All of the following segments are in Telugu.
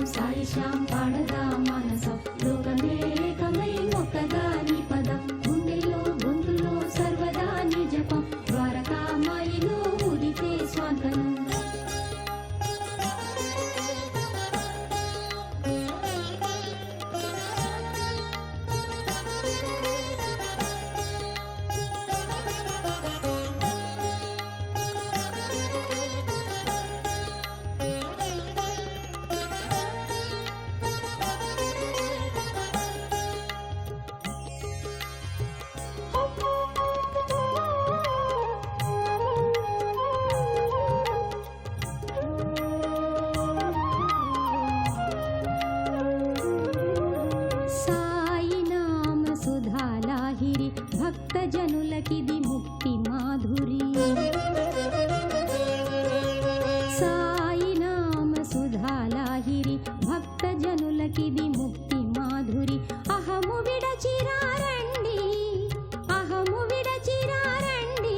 సాయిరాం సాయి శ్యాం పాడదా మానసం లోకమే ఏకమై ఒక్కదాని పదం గుండెలో గొంతులో సర్వదా నీ జపం ద్వారకామాయిలో ఉదితే స్వాంతనం భక్త జనులకిది ముక్తి మాధురి సాయి నామ సుధాలాహిరి భక్త జనులకిది ముక్తి మాధురి అహము విడచిరారండి అహము విడచిరారండి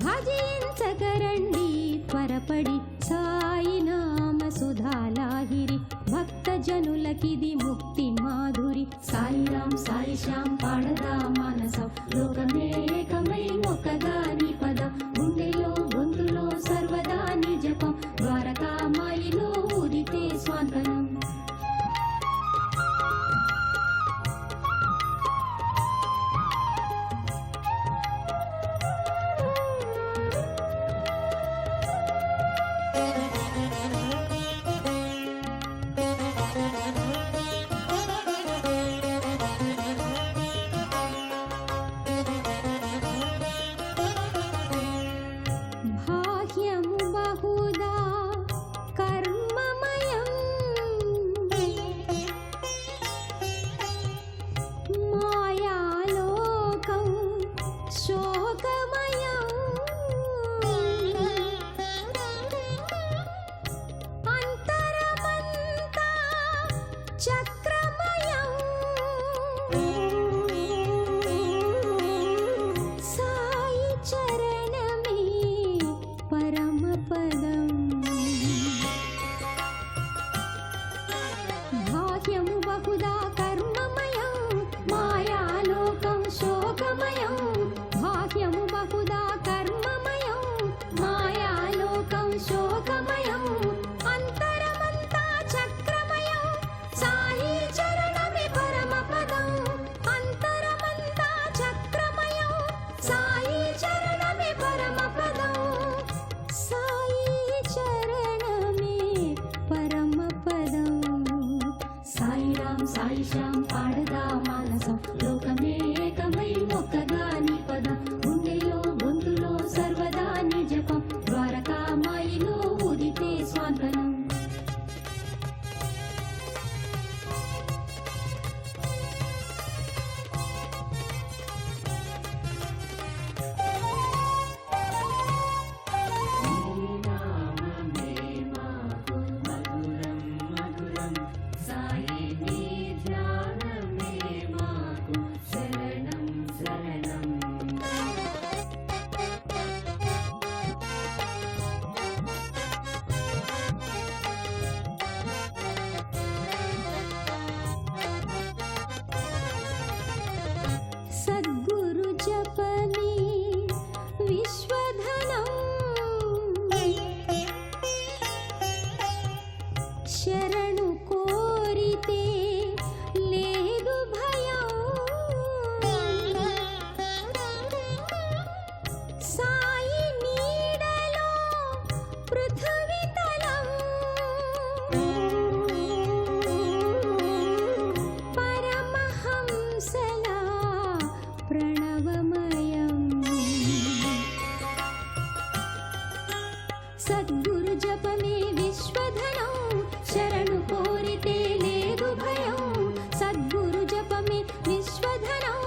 భజించకరండి త్వరపడి సాయి నామ సుధాలాహిరి భక్త జనులకిది ముక్తి మాధురి సాయిరాం సాయి శ్యాం పాడదా మానసం లోకమే ఏకమై ఒక్కదాని పదం గుండెలో గొంతులో సర్వదా నీ జపం ద్వారకామాయిలో ఉదితే స్వాంతనం సాయి శ్యాం పాడదా మానసం లోకమే ఏకమై ఒక్కదాని పదం గుండెలో గొంతులో సర్వదా నీ జపం ద్వారకామాయిలో ఉదితే స్వాంతనం శరణు కోరితే లేదు భయం సాయి నీడలో పృథ్వీ తలం పరమహంసలా ప్రణవమయం సద్గురు జపమే విశ్వధనం శరణు కోరితే లేదు భయం సద్గురు జపమే విశ్వధనం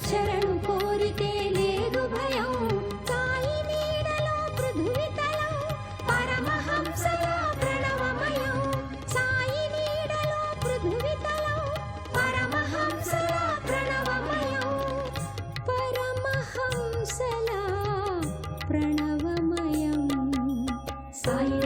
శరణు కోరితే లేదు భయం సాయి నీడలో పృథ్వీ తలం పరమహంసలా ప్రణవమయం సాయి నీడలో పృథ్వీ తలం పరమహంసలా ప్రణవమయం పరమహంసలా ప్రణవమయం సాయి